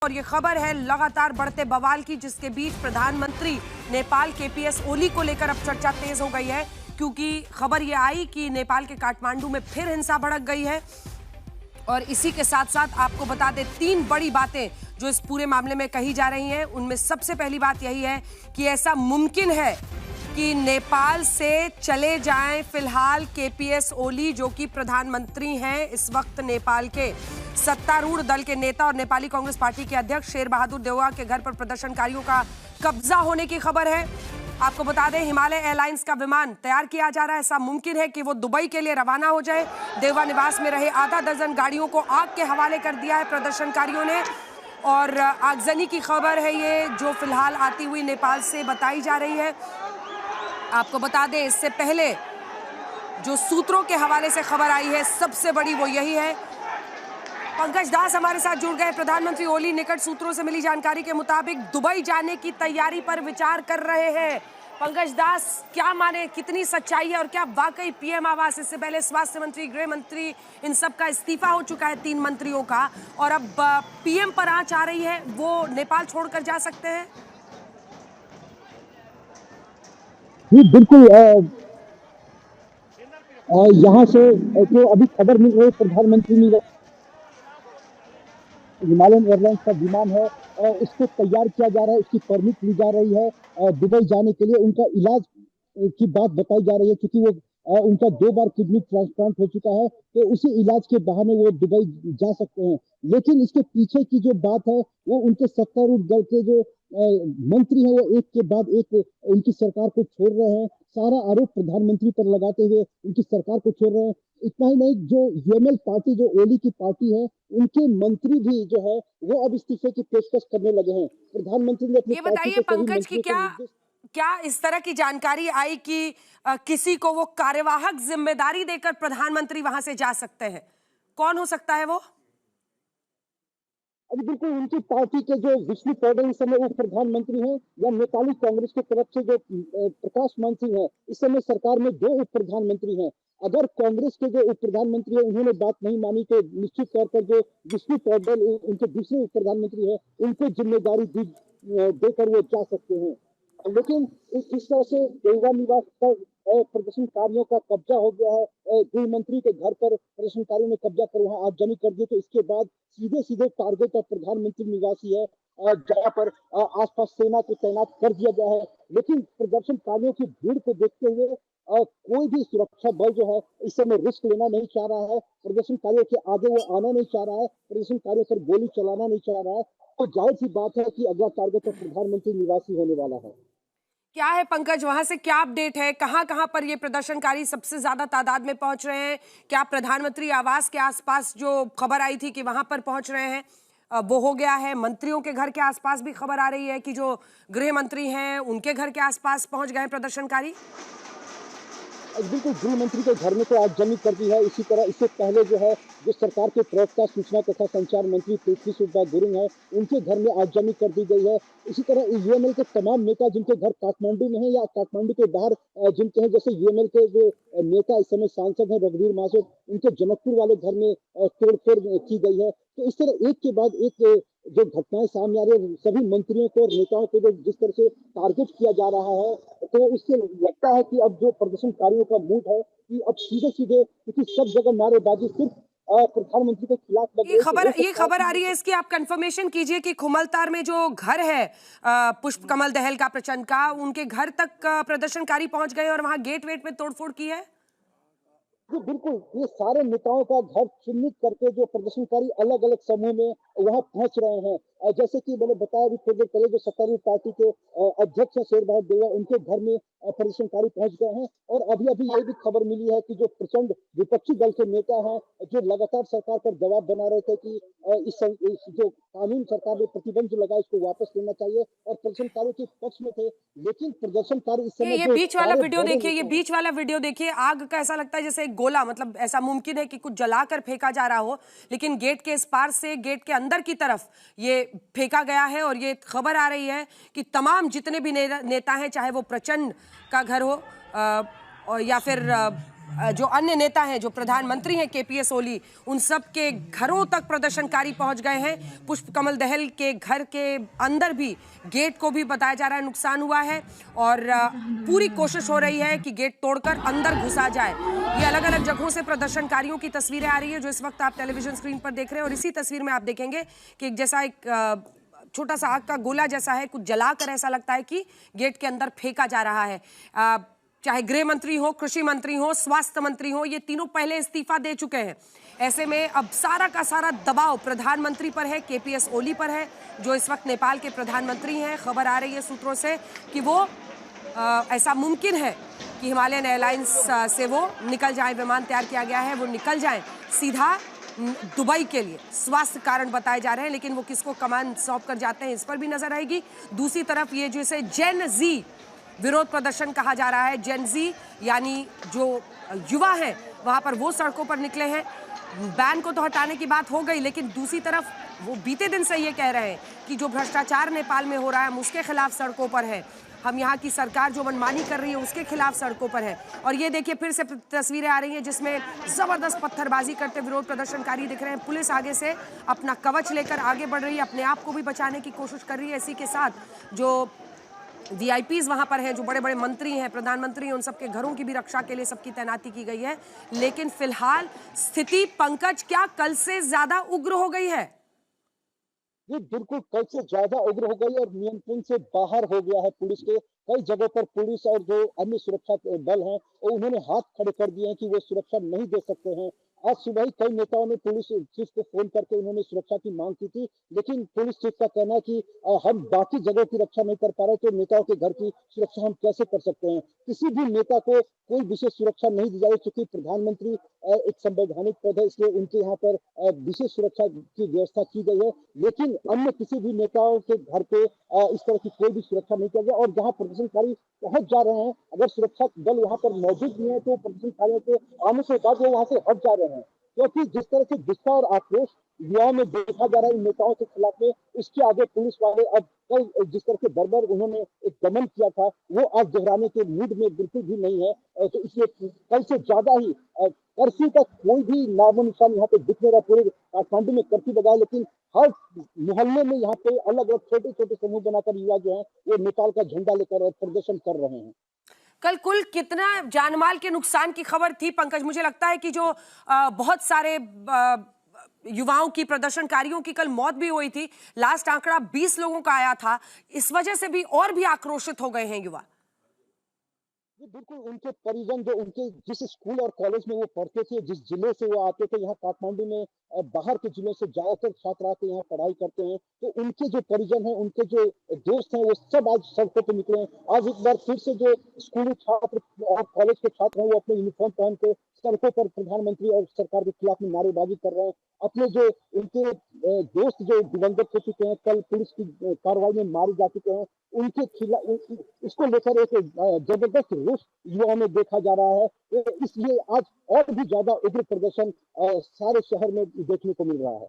और ये खबर है लगातार बढ़ते बवाल की, जिसके बीच प्रधानमंत्री नेपाल केपीएस ओली को लेकर अब चर्चा तेज हो गई है, क्योंकि खबर ये आई कि नेपाल के काठमांडू में फिर हिंसा भड़क गई है। और इसी के साथ साथ आपको बता दें, 3 बड़ी बातें जो इस पूरे मामले में कही जा रही हैं, उनमें सबसे पहली बात यही है कि ऐसा मुमकिन है कि नेपाल से चले जाएं फिलहाल केपीएस ओली, जो कि प्रधानमंत्री हैं इस वक्त नेपाल के सत्तारूढ़ दल के नेता और नेपाली कांग्रेस पार्टी के अध्यक्ष शेर बहादुर देउवा के घर पर प्रदर्शनकारियों का कब्जा होने की खबर है। आपको बता दें, हिमालय एयरलाइंस का विमान तैयार किया जा रहा है। ऐसा मुमकिन है कि वो दुबई के लिए रवाना हो जाए। देउवा निवास में रहे आधा दर्जन गाड़ियों को आग के हवाले कर दिया है प्रदर्शनकारियों ने। और आगजनी की खबर है ये, जो फिलहाल आती हुई नेपाल से बताई जा रही है। आपको बता दें, इससे पहले जो सूत्रों के हवाले से खबर आई है, सबसे बड़ी वो यही है। पंकज दास हमारे साथ जुड़ गए। प्रधानमंत्री ओली निकट सूत्रों से मिली जानकारी के मुताबिक दुबई जाने की तैयारी पर विचार कर रहे हैं। पंकज दास, क्या माने, कितनी सच्चाई है और क्या वाकई पीएम आवास, इससे पहले स्वास्थ्य मंत्री, गृह मंत्री, इन सब का इस्तीफा हो चुका है 3 मंत्रियों का, और अब पीएम पर आंच आ रही है, वो नेपाल छोड़कर जा सकते हैं? जी बिल्कुल। यहाँ से जो अभी खबर मिल रही है, प्रधानमंत्री हिमालयन एयरलाइंस का विमान है, उसको तैयार किया जा रहा है, उसकी परमिट ली जा रही है दुबई जाने के लिए। उनका इलाज की बात बताई जा रही है, क्योंकि वो उनका 2 बार किडनी ट्रांसप्लांट हो चुका है, तो उसी इलाज के बहाने वो दुबई जा सकते हैं। लेकिन इसके पीछे की जो बात है, वो उनके सत्तारूढ़ दल के जो मंत्री हैं, वो एक के बाद एक उनकी सरकार को छोड़ रहे हैं। सारा आरोप प्रधानमंत्री पर लगाते हुए उनकी सरकार को छोड़ रहे हैं। इतना ही नहीं, जो यूएमएल पार्टी, जो ओली की पार्टी है, उनके मंत्री भी जो है वो अब इस्तीफे की पेशकश करने लगे हैं। प्रधानमंत्री ने अपनी ये बताइए पंकज कि क्या इस तरह की जानकारी आई कि किसी को वो कार्यवाहक जिम्मेदारी देकर प्रधानमंत्री वहां से जा सकते हैं? कौन हो सकता है वो? अभी बिल्कुल उनकी पार्टी के जो विष्णु पौडेल इस समय वो प्रधानमंत्री हैं, या नेपाली कांग्रेस की तरफ से जो प्रकाश मान सिंह है, इस समय सरकार में 2 उप प्रधानमंत्री हैं। अगर कांग्रेस के जो उप प्रधानमंत्री है उन्होंने बात नहीं मानी, तो निश्चित तौर पर जो विष्णु पौडेल उनके दूसरे उप प्रधानमंत्री है, उनको जिम्मेदारी देकर वो जा सकते हैं। लेकिन इस तरह से देउवा निवास पर प्रदर्शनकारियों का कब्जा हो गया है। गृह मंत्री के घर पर प्रदर्शनकारियों ने कब्जा कर वहां आगजनी कर दी, तो इसके बाद सीधे सीधे टारगेट ऑफ प्रधानमंत्री निवास ही है, जहां पर आसपास सेना को तैनात कर दिया गया है। लेकिन प्रदर्शनकारियों की भीड़ को देखते हुए कोई भी सुरक्षा बल जो है इस समय रिस्क लेना नहीं चाह रहा है। प्रदर्शनकारियों के आगे वो आना नहीं चाह रहा है, प्रदर्शनकारियों पर गोली चलाना नहीं चाह रहा है। तो जाहिर सी बात है कि अगला टारगेट तो प्रधानमंत्री निवास ही होने वाला है। क्या है पंकज, वहां से क्या अपडेट है? कहां कहां पर ये प्रदर्शनकारी सबसे ज्यादा तादाद में पहुंच रहे हैं? क्या प्रधानमंत्री आवास के आसपास जो खबर आई थी कि वहां पर पहुंच रहे हैं, वो हो गया है? मंत्रियों के घर के आसपास भी खबर आ रही है कि जो गृह मंत्री हैं उनके घर के आसपास पहुंच गए प्रदर्शनकारी। बिल्कुल, गृह मंत्री के घर में तो आगजनी कर दी है। इसी तरह इससे पहले जो है, जो सरकार के प्रवक्ता, सूचना तथा संचार मंत्री पृथ्वी सुब्बा गुरुङ है, उनके घर में आगजनी कर दी गई है। इसी तरह यूएमएल के तमाम नेता जिनके घर काठमांडू में है या काठमांडू के बाहर जिनके हैं, जैसे यूएमएल के जो नेता इस समय सांसद है रघुवीर महासेठ, उनके जनकपुर वाले घर में तोड़फोड़ की गई है। तो इस तरह एक के बाद एक जो घटनाएं सामने आ रही है, सभी मंत्रियों को और नेताओं को जो जिस तरह से टारगेट किया जा रहा है, तो उससे लगता है कि अब जो प्रदर्शनकारियों का मूड है कि अब सीधे सीधे, क्योंकि सब जगह नारेबाजी सिर्फ प्रधानमंत्री के खिलाफ लग रही है। ये खबर आ रही है, इसकी आप कंफर्मेशन कीजिए कि खुमलतार में जो घर है पुष्प कमल दहल का, प्रचंड का, उनके घर तक प्रदर्शनकारी पहुंच गए और वहां गेट वेट में तोड़फोड़ की है। जी बिल्कुल, ये सारे नेताओं का घर चिन्हित करके जो प्रदर्शनकारी अलग अलग समूह में वहां पहुंच रहे हैं। जैसे कि मैंने बताया अभी थोड़ी देर पहले, जो सत्तारूढ़ पार्टी के अध्यक्ष है शेर बहादुर देउवा, उनके घर में प्रदर्शनकारी पहुंच गए हैं। और अभी अभी ये भी खबर मिली है कि जो प्रचंड विपक्षी दल के नेता हैं, जो लगातार सरकार पर दबाव बना रहे थे कि इस जो कानून सरकार ने प्रतिबंध जो लगा, इसको वापस लेना चाहिए, और प्रदर्शनकारियों के पक्ष में थे। लेकिन प्रदर्शनकारी इस समय ये बीच वाला वीडियो देखिए, ये बीच वाला वीडियो देखिए। आग का ऐसा लगता है जैसे एक गोला, मतलब ऐसा मुमकिन है कि कुछ जलाकर फेंका जा रहा हो, लेकिन गेट के इस पार से गेट के अंदर की तरफ ये फेंका गया है। और ये खबर आ रही है कि तमाम जितने भी नेता हैं, चाहे वो प्रचंड का घर हो या फिर जो अन्य नेता हैं, जो प्रधानमंत्री हैं केपीएस ओली, उन सब के घरों तक प्रदर्शनकारी पहुंच गए हैं। पुष्प कमल दहल के घर के अंदर भी गेट को भी बताया जा रहा है नुकसान हुआ है और पूरी कोशिश हो रही है कि गेट तोड़कर अंदर घुसा जाए। ये अलग अलग जगहों से प्रदर्शनकारियों की तस्वीरें आ रही है जो इस वक्त आप टेलीविजन स्क्रीन पर देख रहे हैं और इसी तस्वीर में आप देखेंगे कि जैसा एक छोटा सा आग का गोला जैसा है, कुछ जलाकर ऐसा लगता है कि गेट के अंदर फेंका जा रहा है। चाहे गृह मंत्री हो, कृषि मंत्री हो, स्वास्थ्य मंत्री हो, ये तीनों पहले इस्तीफा दे चुके हैं। ऐसे में अब सारा का सारा दबाव प्रधानमंत्री पर है, केपीएस ओली पर है, जो इस वक्त नेपाल के प्रधानमंत्री हैं। खबर आ रही है सूत्रों से कि वो ऐसा मुमकिन है कि हिमालयन एयरलाइंस से वो निकल जाए, विमान तैयार किया गया है, वो निकल जाए सीधा दुबई के लिए। स्वास्थ्य कारण बताए जा रहे हैं, लेकिन वो किसको कमान सौंप कर जाते हैं इस पर भी नजर आएगी। दूसरी तरफ ये जिसे जेन जी विरोध प्रदर्शन कहा जा रहा है, जेन जी यानी जो युवा हैं वहां पर वो सड़कों पर निकले हैं। बैन को तो हटाने की बात हो गई, लेकिन दूसरी तरफ वो बीते दिन से ये कह रहे हैं कि जो भ्रष्टाचार नेपाल में हो रहा है हम उसके खिलाफ सड़कों पर है, हम यहाँ की सरकार जो मनमानी कर रही है उसके खिलाफ सड़कों पर है। और ये देखिए फिर से तस्वीरें आ रही हैं जिसमें जबरदस्त पत्थरबाजी करते विरोध प्रदर्शनकारी दिख रहे हैं। पुलिस आगे से अपना कवच लेकर आगे बढ़ रही है, अपने आप को भी बचाने की कोशिश कर रही है। इसी के साथ जो वीआईपीज वहां पर हैं, जो बड़े बड़े मंत्री हैं, प्रधानमंत्री हैं, उन सबके घरों की भी रक्षा के लिए सबकी तैनाती की गई है। लेकिन फिलहाल स्थिति पंकज क्या कल से ज्यादा उग्र हो गई है? ये बिल्कुल कल से ज्यादा उग्र हो गई और नियंत्रण से बाहर हो गया है। पुलिस के कई जगहों पर पुलिस और जो अन्य सुरक्षा बल हैं और उन्होंने हाथ खड़े कर दिए हैं कि वो सुरक्षा नहीं दे सकते हैं। आज सुबह ही कई नेताओं ने पुलिस चीफ को फोन करके उन्होंने सुरक्षा की मांग की थी, लेकिन पुलिस चीफ का कहना है कि हम बाकी जगह की रक्षा नहीं कर पा रहे, तो नेताओं के घर की सुरक्षा हम कैसे कर सकते हैं। किसी भी नेता को कोई विशेष सुरक्षा नहीं दी जाए, क्योंकि प्रधानमंत्री एक संवैधानिक पद है, इसलिए उनके यहाँ पर विशेष सुरक्षा की व्यवस्था की गई है। लेकिन अन्य किसी भी नेताओं के घर पे इस तरह की कोई भी सुरक्षा नहीं किया गया। और जहाँ प्रदर्शनकारी पहुंच जा रहे हैं, अगर सुरक्षा बल वहां पर मौजूद नहीं है तो प्रदर्शनकारियों के आने से बाद वो वहां से हट जा रहे हैं, क्योंकि जिस तरह से गुस्सा और आक्रोश युवाओं में देखा जा रहा है इन नेताओं के खिलाफ में, इसके आगे पुलिस वाले अब कल जिस तरह से बर्बर उन्होंने एक दमन किया था वो आज दोहराने के मूड में बिल्कुल भी नहीं है। तो इसलिए कल से ज्यादा ही कर्फ्यू का कोई भी नामो निशान यहाँ पे दिख नहीं रहा। पूरे काठमांडू में कर्फ्यू लगाया, लेकिन हर मोहल्ले में यहाँ पे अलग अलग छोटे छोटे समूह बनाकर युवा जो है वो नेपाल का झंडा लेकर प्रदर्शन कर रहे हैं। कल कुल कितना जानमाल के नुकसान की खबर थी पंकज? मुझे लगता है कि जो बहुत सारे युवाओं की, प्रदर्शनकारियों की कल मौत भी हुई थी। लास्ट आंकड़ा 20 लोगों का आया था। इस वजह से भी और भी आक्रोशित हो गए हैं युवा। बिल्कुल, उनके परिजन जो उनके जिस स्कूल और कॉलेज में वो पढ़ते थे, जिस जिले से वो आते थे, यहाँ काठमांडू में बाहर के जिलों से ज्यादातर छात्र आके यहाँ पढ़ाई करते हैं, तो उनके जो परिजन हैं, उनके जो दोस्त हैं, वो सब आज सड़कों पर निकले हैं। आज एक बार फिर से जो स्कूली छात्र और कॉलेज के छात्र हैं वो अपने यूनिफॉर्म पहन के सड़कों पर प्रधानमंत्री और सरकार के खिलाफ में नारेबाजी कर रहे हैं। अपने जो उनके दोस्त जो दिवंगत हो चुके हैं, कल पुलिस की कार्रवाई में मारे जा चुके हैं, उनके खिलाफ इसको लेकर एक जबरदस्त रोष युवाओं में देखा जा रहा है। इसलिए आज और भी ज्यादा उग्र प्रदर्शन सारे शहर में देखने को मिल रहा है।